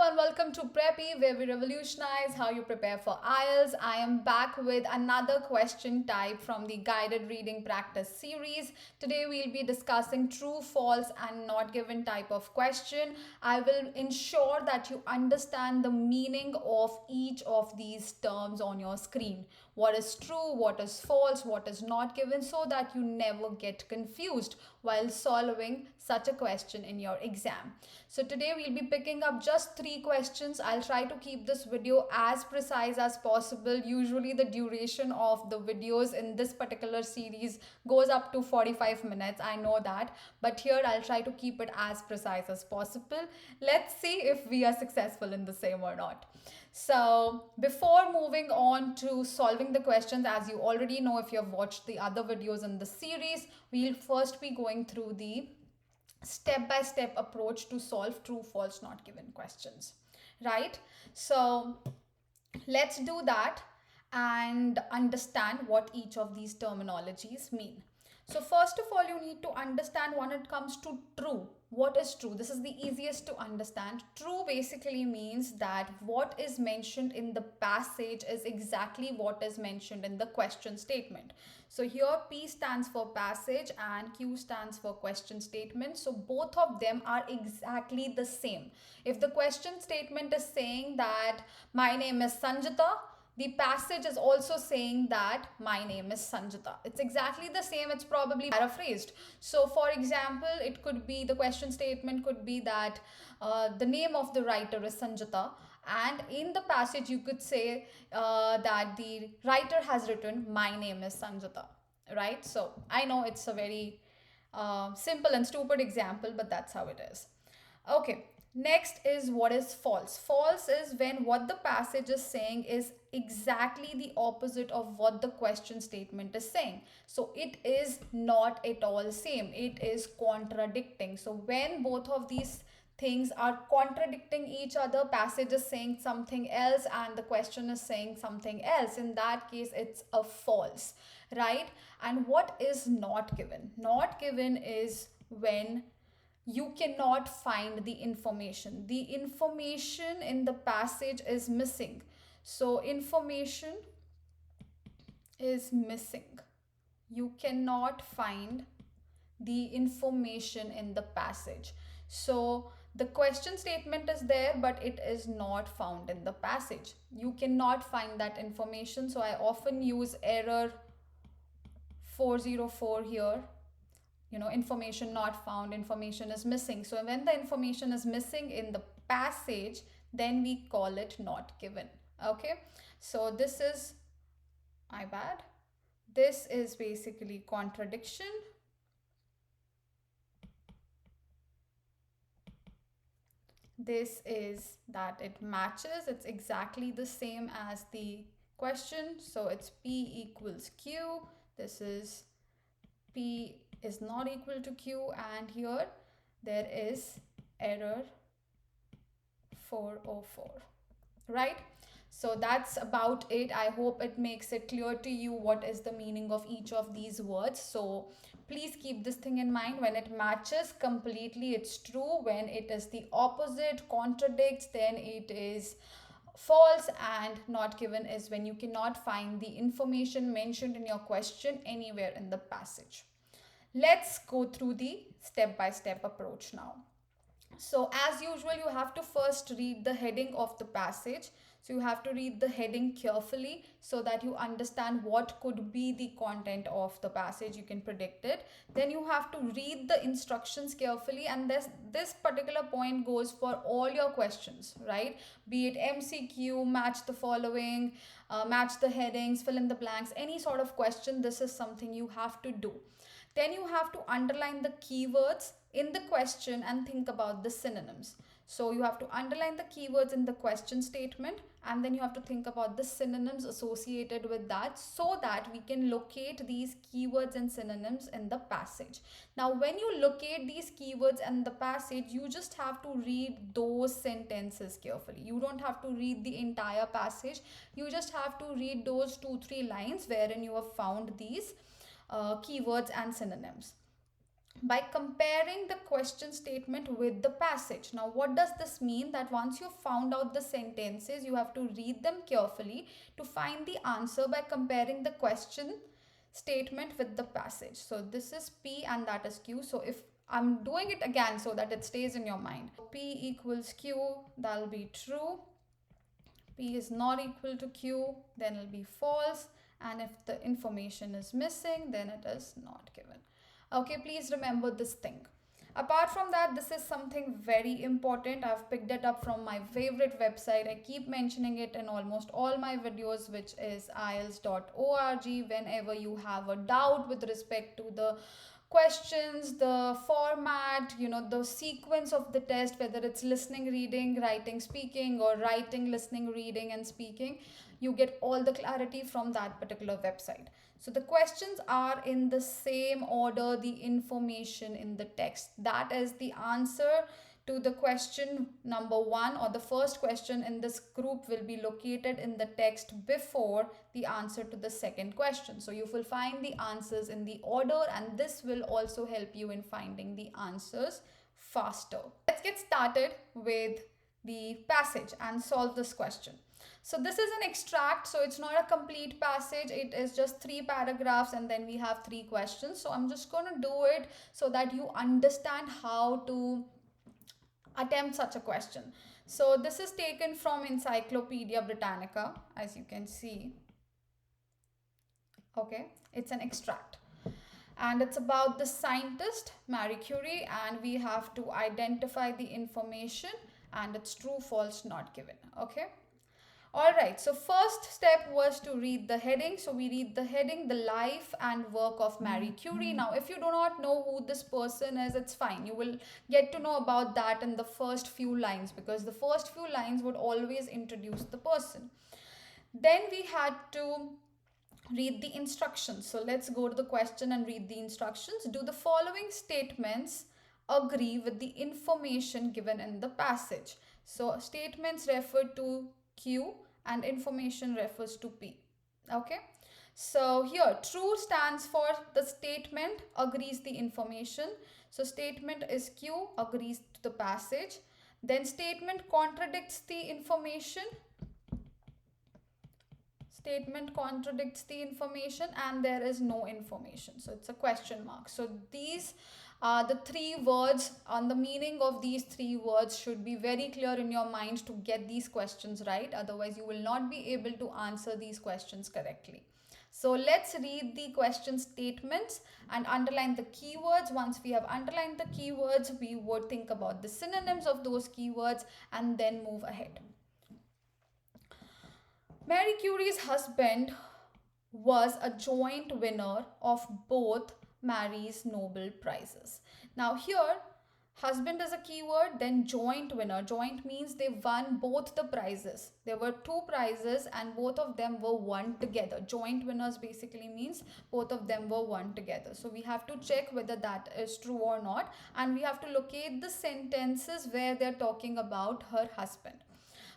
and welcome to Preppy, where we revolutionize how you prepare for IELTS. I am back with another question type from the guided reading practice series. Today we'll be discussing true, false, and not given type of question. I will ensure that you understand the meaning of each of these terms on your screen. What is true, what is false, what is not given, so that you never get confused while solving such a question in your exam. So today we'll be picking up just 3 questions. I'll try to keep this video as precise as possible. Usually the duration of the videos in this particular series goes up to 45 minutes. I know that, but here I'll try to keep it as precise as possible. Let's see if we are successful in the same or not. So before moving on to solving the questions, as you already know if you have watched the other videos in the series, we'll first be going through the step-by-step approach to solve true, false, not given questions, right? So let's do that and understand what each of these terminologies mean. So first of all, you need to understand when it comes to true. What is true? This is the easiest to understand. True basically means that what is mentioned in the passage is exactly what is mentioned in the question statement. So here P stands for passage and Q stands for question statement. So both of them are exactly the same. If the question statement is saying that my name is Sanjita, the passage is also saying that my name is Sanjita. It's exactly the same. It's probably paraphrased. So for example, it could be, the question statement could be that the name of the writer is Sanjita, and in the passage you could say that the writer has written my name is Sanjita, right? So I know it's a very simple and stupid example, but that's how it is. Okay, next is what is false. False is when what the passage is saying is exactly the opposite of what the question statement is saying. So it is not at all same. It is contradicting. So when both of these things are contradicting each other, passage is saying something else and the question is saying something else, in that case it's a false, right? And what is not given? Not given is when you cannot find the information. The information in the passage is missing. So information is missing. You cannot find the information in the passage. So the question statement is there, but it is not found in the passage. You cannot find that information. So I often use error 404 here. Information not found, information is missing. So when the information is missing in the passage, then we call it not given. Okay, so this is, my bad, this is basically contradiction. This is that it matches, it's exactly the same as the question. So it's P equals Q. This is P is not equal to Q, and here there is error 404, right? So that's about it. I hope it makes it clear to you what is the meaning of each of these words. So please keep this thing in mind. When it matches completely, it's true. When it is the opposite, contradicts, then it is false. And not given is when you cannot find the information mentioned in your question anywhere in the passage. Let's go through the step-by-step approach now. So as usual, you have to first read the heading of the passage. So you have to read the heading carefully so that you understand what could be the content of the passage. You can predict it. Then you have to read the instructions carefully, and this particular point goes for all your questions, right? Be it MCQ, match the following, match the headings, fill in the blanks, any sort of question, this is something you have to do. Then you have to underline the keywords in the question and think about the synonyms. So you have to underline the keywords in the question statement, and then you have to think about the synonyms associated with that, so that we can locate these keywords and synonyms in the passage. Now, when you locate these keywords in the passage, you just have to read those sentences carefully. You don't have to read the entire passage. You just have to read those 2-3 lines wherein you have found these keywords and synonyms. by comparing the question statement with the passage. Now, what does this mean? That once you've found out the sentences, you have to read them carefully to find the answer by comparing the question statement with the passage. So this is P and that is Q. So if I'm doing it again so that it stays in your mind. P equals Q, that'll be true. P is not equal to Q, then it'll be false. And if the information is missing, then it is not given. Okay, please remember this thing. Apart from that, this is something very important. I've picked it up from my favorite website. I keep mentioning it in almost all my videos, which is IELTS.org. Whenever you have a doubt with respect to the questions, the format, the sequence of the test, whether it's listening, reading, writing, speaking, or writing, listening, reading, and speaking, you get all the clarity from that particular website. So the questions are in the same order, the information in the text. That is the answer to the question number 1, or the first question in this group will be located in the text before the answer to the second question. So you will find the answers in the order, and this will also help you in finding the answers faster. Let's get started with the passage and solve this question. So this is an extract, so it's not a complete passage. It is just 3 paragraphs and then we have 3 questions. So I'm just going to do it so that you understand how to attempt such a question. So this is taken from Encyclopedia Britannica, as you can see. Okay, it's an extract. And it's about the scientist Marie Curie, and we have to identify the information and it's true, false, not given. Okay. Alright, so first step was to read the heading. So we read the heading, the life and work of Marie Curie. Now, if you do not know who this person is, it's fine. You will get to know about that in the first few lines, because the first few lines would always introduce the person. Then we had to read the instructions. So let's go to the question and read the instructions. Do the following statements agree with the information given in the passage? So statements refer to Q and information refers to P. Okay. So here true stands for the statement agrees the information. So statement is Q, agrees to the passage. Then statement contradicts the information. Statement contradicts the information and there is no information. So it's a question mark. So these the 3 words, and the meaning of these 3 words should be very clear in your mind to get these questions right. Otherwise, you will not be able to answer these questions correctly. So let's read the question statements and underline the keywords. Once we have underlined the keywords, we would think about the synonyms of those keywords and then move ahead. Marie Curie's husband was a joint winner of both Marie's Nobel Prizes. Now here, husband is a keyword, then joint winner. Joint means they won both the prizes. There were 2 prizes and both of them were won together. Joint winners basically means both of them were won together. So we have to check whether that is true or not, and we have to locate the sentences where they're talking about her husband.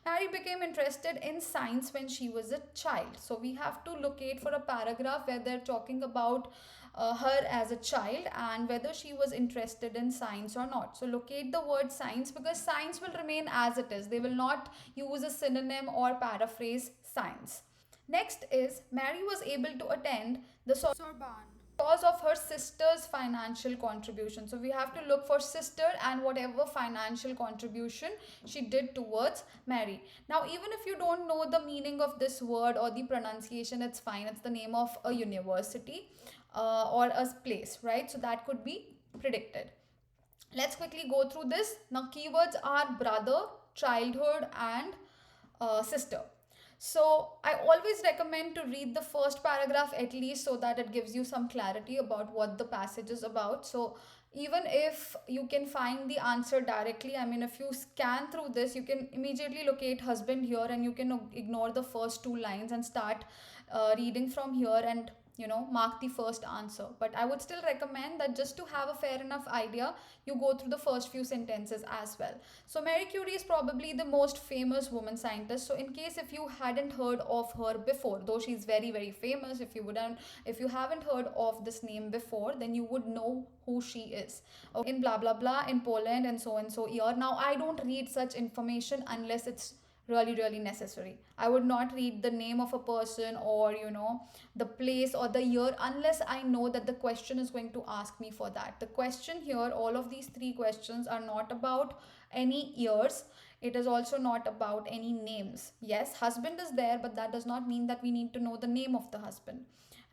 Mary became interested in science when she was a child. So we have to locate for a paragraph where they're talking about her as a child and whether she was interested in science or not. So locate the word science, because science will remain as it is. They will not use a synonym or paraphrase science. Next is Mary was able to attend the Sorbonne because of her sister's financial contribution. So we have to look for sister and whatever financial contribution she did towards Mary. Now, even if you don't know the meaning of this word or the pronunciation, it's fine. It's the name of a university or a place, right? So that could be predicted. Let's quickly go through this. Now, keywords are brother, childhood, and sister. So I always recommend to read the first paragraph at least, so that it gives you some clarity about what the passage is about. So even if you can find the answer directly, I mean, if you scan through this, you can immediately locate husband here and you can ignore the first 2 lines and start reading from here, and mark the first answer. But I would still recommend that just to have a fair enough idea, you go through the first few sentences as well. So Marie Curie is probably the most famous woman scientist. So in case if you hadn't heard of her before, though she's very very famous, if you haven't heard of this name before, then you would know who she is. Okay, in blah blah blah in Poland and so year. Now I don't read such information unless it's really really necessary. I would not read the name of a person or the place or the year unless I know that the question is going to ask me for that. The question here, all of these three questions are not about any years. It is also not about any names. Yes, husband is there, but that does not mean that we need to know the name of the husband,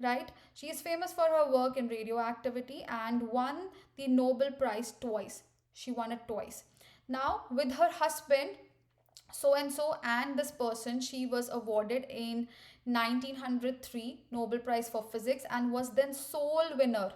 right? She is famous for her work in radioactivity and won the Nobel Prize twice. She won it twice. Now with her husband, so and so, and this person, she was awarded in 1903 Nobel Prize for Physics and was then sole winner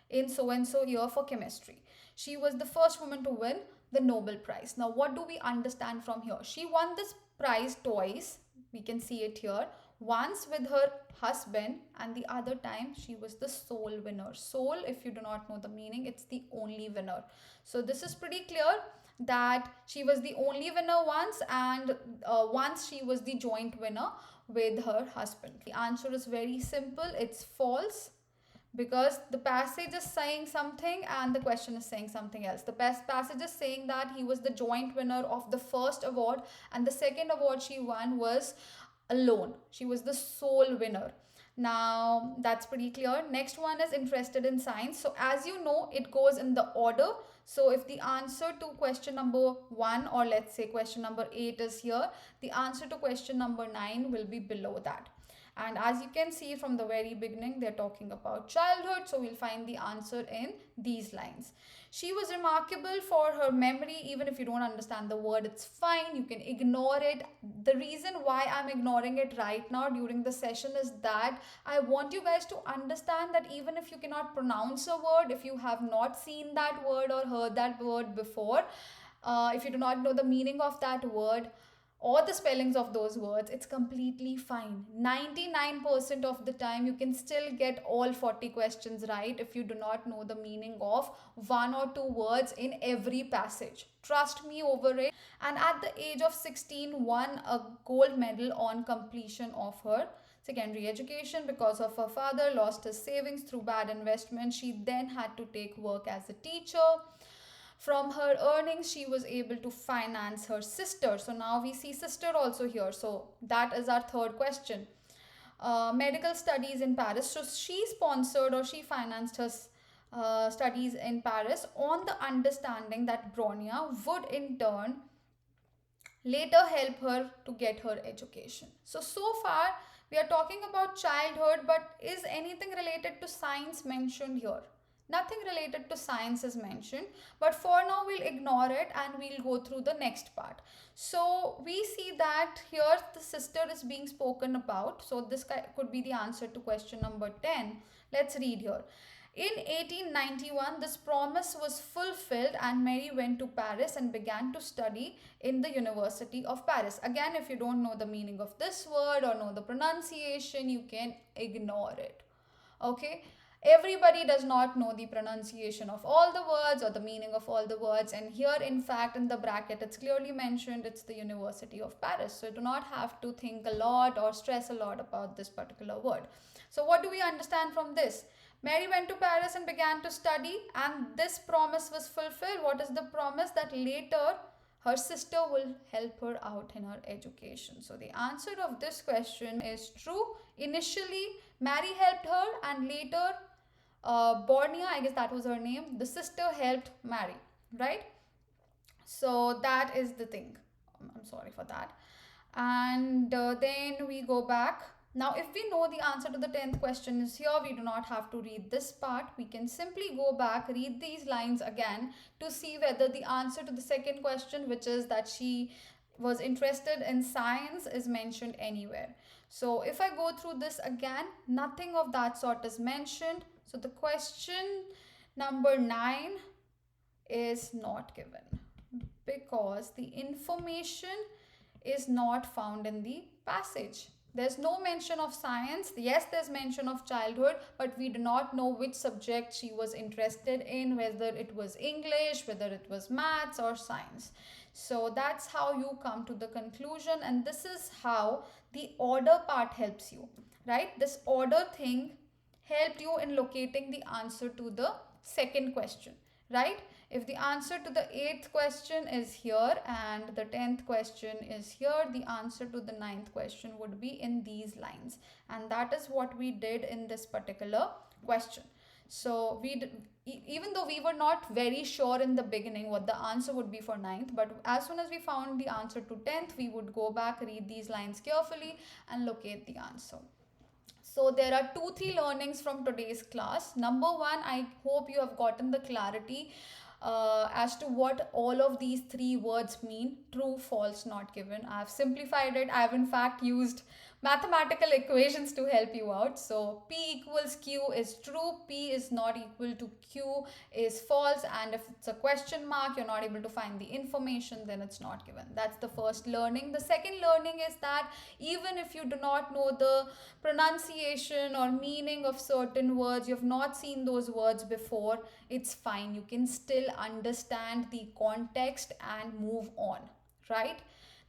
in so and so year for chemistry. She was the first woman to win the Nobel Prize. Now what do we understand from here? She won this prize twice. We can see it here. Once with her husband and the other time she was the sole winner. Sole, if you do not know the meaning, it's the only winner. So this is pretty clear that she was the only winner once, and once she was the joint winner with her husband. The answer is very simple. It's false, because the passage is saying something and the question is saying something else. The passage is saying that he was the joint winner of the first award, and the second award she won was alone. She was the sole winner. Now that's pretty clear. Next one is interested in science. So as you know, it goes in the order. So if the answer to question number 1, or let's say question number 8 is here, the answer to question number 9 will be below that. And as you can see from the very beginning, they're talking about childhood. So we'll find the answer in these lines. She was remarkable for her memory. Even if you don't understand the word, it's fine. You can ignore it. The reason why I'm ignoring it right now during the session is that I want you guys to understand that even if you cannot pronounce a word, if you have not seen that word or heard that word before, if you do not know the meaning of that word, or the spellings of those words, it's completely fine. 99% of the time you can still get all 40 questions right if you do not know the meaning of one or two words in every passage. Trust me over it. And at the age of 16, won a gold medal on completion of her secondary education because of her father lost his savings through bad investment. She then had to take work as a teacher. From her earnings, she was able to finance her sister. So now we see sister also here. So that is our third question. Medical studies in Paris. So she sponsored or she financed her studies in Paris on the understanding that Bronia would in turn later help her to get her education. So far we are talking about childhood, but is anything related to science mentioned here? Nothing related to science is mentioned, but for now we'll ignore it and we'll go through the next part. So we see that here the sister is being spoken about. So this could be the answer to question number 10. Let's read here. In 1891, this promise was fulfilled and Mary went to Paris and began to study in the University of Paris. Again, if you don't know the meaning of this word or know the pronunciation, you can ignore it. Okay. Everybody does not know the pronunciation of all the words or the meaning of all the words, and here in fact in the bracket it's clearly mentioned it's the University of Paris. So you do not have to think a lot or stress a lot about this particular word. So what do we understand from this? Mary went to Paris and began to study, and this promise was fulfilled. What is the promise? That later her sister will help her out in her education. So the answer of this question is true. Initially Mary helped her, and later Bornia, I guess that was her name, the sister helped Mary, right? So that is the thing. I'm sorry for that. And then we go back. Now if we know the answer to the 10th question is here, we do not have to read this part. We can simply go back, read these lines again to see whether the answer to the second question, which is that she was interested in science, is mentioned anywhere. So if I go through this again, nothing of that sort is mentioned. So the question number 9 is not given because the information is not found in the passage. There's no mention of science. Yes, there's mention of childhood, but we do not know which subject she was interested in, whether it was English, whether it was maths or science. So that's how you come to the conclusion, and this is how the order part helps you, right? This order thing helped you in locating the answer to the second question, right? If the answer to the eighth question is here and the 10th question is here, the answer to the ninth question would be in these lines. And that is what we did in this particular question. So even though we were not very sure in the beginning what the answer would be for ninth, but as soon as we found the answer to 10th, we would go back, read these lines carefully and locate the answer. So there are two, three learnings from today's class. Number one, I hope you have gotten the clarity as to what all of these three words mean: true, false, not given. I've simplified it. I've in fact used mathematical equations to help you out. So P equals Q is true, P is not equal to Q is false, and if it's a question mark, you're not able to find the information, then it's not given. That's the first learning. The second learning is that even if you do not know the pronunciation or meaning of certain words, you've not seen those words before, it's fine. You can still understand the context and move on, right?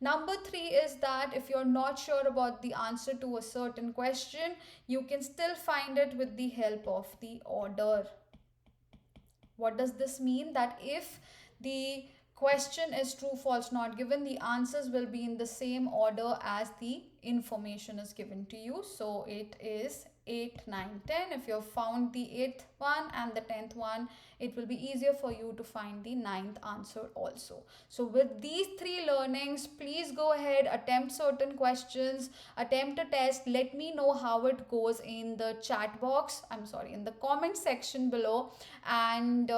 Number three is that if you're not sure about the answer to a certain question, you can still find it with the help of the order. What does this mean? That if the question is true, false, not given, the answers will be in the same order as the information is given to you. So it is 8, 9, 10. If you have found the 8th one and the 10th one, it will be easier for you to find the ninth answer also. So with these three learnings, please go ahead, attempt certain questions, attempt a test. Let me know how it goes in the chat box. I'm sorry, in the comment section below. And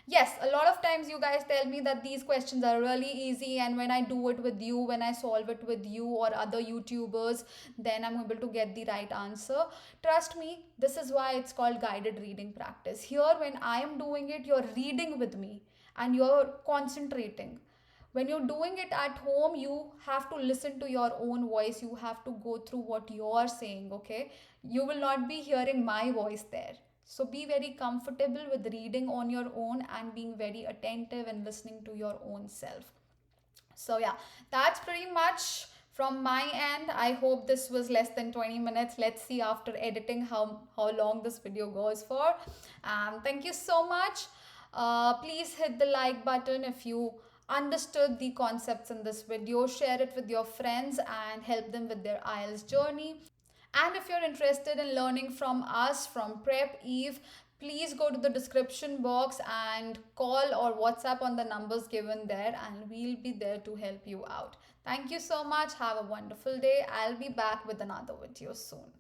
yes, a lot of times you guys tell me that these questions are really easy, and when I do it with you, when I solve it with you or other YouTubers, then I'm able to get the right answer. Trust me, this is why it's called guided reading practice. Here, when I am doing it, you're reading with me and you're concentrating. When you're doing it at home, you have to listen to your own voice. You have to go through what you're saying, okay? You will not be hearing my voice there. So be very comfortable with reading on your own and being very attentive and listening to your own self. So yeah, that's pretty much from my end. I hope this was less than 20 minutes. Let's see after editing how long this video goes for. Thank you so much. Please hit the like button if you understood the concepts in this video. Share it with your friends and help them with their IELTS journey. And if you're interested in learning from us, from Prep Eve, please go to the description box and call or WhatsApp on the numbers given there, and we'll be there to help you out. Thank you so much. Have a wonderful day. I'll be back with another video soon.